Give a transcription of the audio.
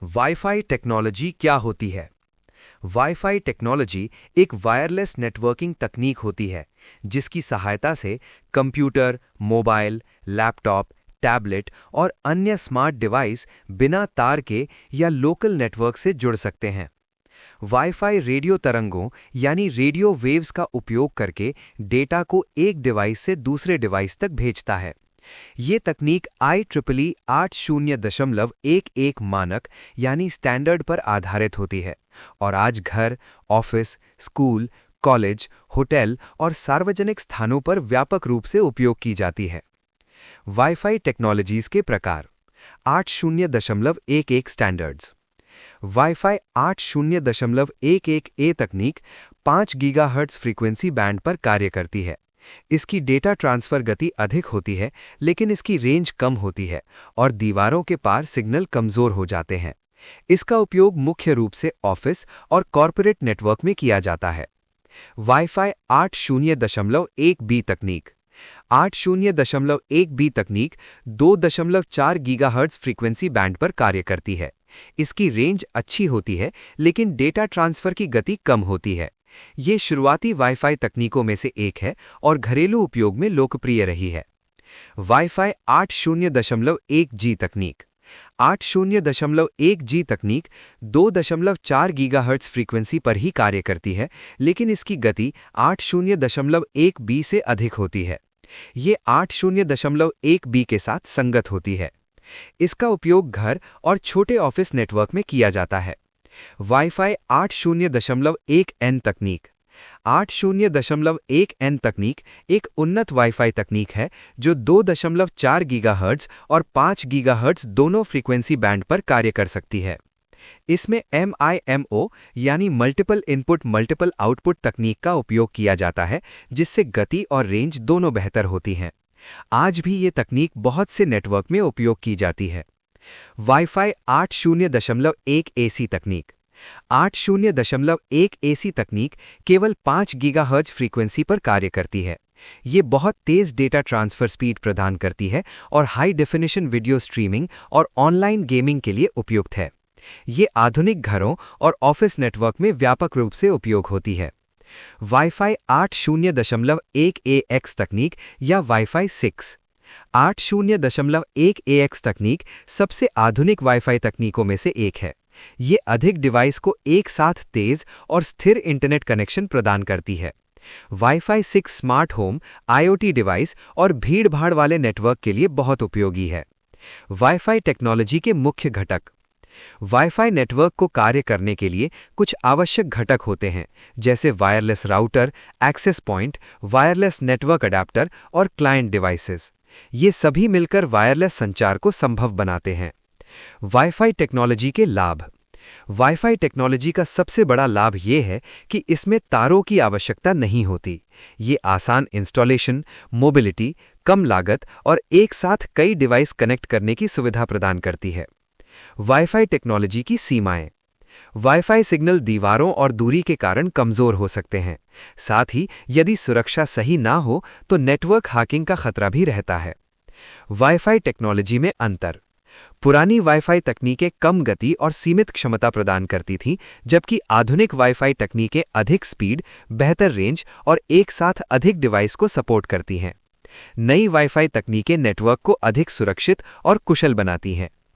Wifi technology क्या होती है? वाईफाई टेक्नोलॉजी एक वायरलेस नेटवर्किंग तकनीक होती है जिसकी सहायता से कंप्यूटर, मोबाइल, लैपटॉप, टैबलेट और अन्य स्मार्ट डिवाइस बिना तार के या लोकल नेटवर्क से जुड़ सकते हैं। वाईफाई रेडियो तरंगों यानी रेडियो वेव्स का उपयोग करके डेटा को एक डिवाइस से दूसरे डिवाइस तक भेजता है। ये तकनीक IEEE 802.11 मानक यानी स्टैंडर्ड पर आधारित होती है और आज घर, ऑफिस, स्कूल, कॉलेज, होटल और सार्वजनिक स्थानों पर व्यापक रूप से उपयोग की जाती है। वाईफाई टेक्नोलॉजीज के प्रकार 802.11 स्टैंडर्ड्स। वाईफाई 802.11a तकनीक 5 गीगाहर्ट्ज फ्रीक्वेंसी बैंड पर कार्य करती है। इसकी डेटा ट्रांसफर गति अधिक होती है, लेकिन इसकी रेंज कम होती है और दीवारों के पार सिग्नल कमजोर हो जाते हैं। इसका उपयोग मुख्य रूप से ऑफिस और कॉर्पोरेट नेटवर्क में किया जाता है। वाईफाई 802.1b तकनीक 802.1b तकनीक 2.4 गीगाहर्ट्ज फ्रीक्वेंसी बैंड पर कार्य करती है। इसकी रेंज अच्छी होती है, लेकिन डेटा ट्रांसफर की गति कम होती है। ये शुरुआती वाईफाई तकनीकों में से एक है और घरेलू उपयोग में लोकप्रिय रही है। वाईफाई 802.1g तकनीक 802.1g तकनीक 2.4 गीगाहर्ट्ज फ्रीक्वेंसी पर ही कार्य करती है, लेकिन इसकी गति 802.1b से अधिक होती है। ये 802.1b के साथ संगत होती है। इसका उपयोग घर और छोटे ऑफिस नेटवर्क में किया जाता है। वाईफाई 802.1n तकनीक 802.1n तकनीक एक उन्नत वाईफाई तकनीक है जो 2.4 गीगाहर्ट्ज और 5 गीगाहर्ट्ज दोनों फ्रीक्वेंसी बैंड पर कार्य कर सकती है। इसमें MIMO यानी मल्टीपल इनपुट मल्टीपल आउटपुट तकनीक का उपयोग किया जाता है, जिससे गति और रेंज दोनों बेहतर होती हैं। आज भी ये तकनीक बहुत से नेटवर्क में उपयोग की जाती है। वाईफाई 802.1 AC तकनीक 802.1 AC तकनीक केवल 5 गीगाहर्ट्ज फ्रीक्वेंसी पर कार्य करती है। ये बहुत तेज डेटा ट्रांसफर स्पीड प्रदान करती है और हाई डेफिनेशन वीडियो स्ट्रीमिंग और ऑनलाइन गेमिंग के लिए उपयुक्त है। ये आधुनिक घरों और ऑफिस नेटवर्क में व्यापक रूप से उपयोग होती है। वाईफाई 802.1ax तकनीक या वाईफाई 6 802.1ax तकनीक सबसे आधुनिक वाईफाई तकनीकों में से एक है। ये अधिक डिवाइस को एक साथ तेज और स्थिर इंटरनेट कनेक्शन प्रदान करती है। Wifi 6 smart home, IoT device और भीड़-भाड़ वाले नेटवर्क के लिए बहुत उपयोगी है। वाईफाई टेक्नोलॉजी के मुख्य घटक। वाईफाई नेटवर्क को कार्य करने के लिए कुछ आवश्यक घटक होते हैं, जैसे wireless router, access point, wireless network adapter और क्लाइंट डिवाइसेस। ये सभी मिलकर वायरलेस संचार को संभव बनाते हैं। वाईफाई टेक्नोलॉजी के लाभ। वाईफाई टेक्नोलॉजी का सबसे बड़ा लाभ ये है कि इसमें तारों की आवश्यकता नहीं होती। ये आसान इंस्टॉलेशन, मोबिलिटी, कम लागत और एक साथ कई डिवाइस कनेक्ट करने की सुविधा प्रदान करती है। वाईफाई टेक्नोलॉजी की सीमाएं। वाईफाई सिग्नल दीवारों और दूरी के कारण कमजोर हो सकते हैं। साथ ही यदि सुरक्षा सही ना हो तो नेटवर्क हैकिंग का खतरा भी रहता है। वाईफाई टेक्नोलॉजी में अंतर। पुरानी वाईफाई तकनीकें कम गति और सीमित क्षमता प्रदान करती थीं, जबकि आधुनिक वाईफाई तकनीकें अधिक स्पीड, बेहतर रेंज और एक साथ अधिक डिवाइस को सपोर्ट करती हैं। नई वाईफाई तकनीकें नेटवर्क को अधिक सुरक्षित और कुशल बनाती हैं।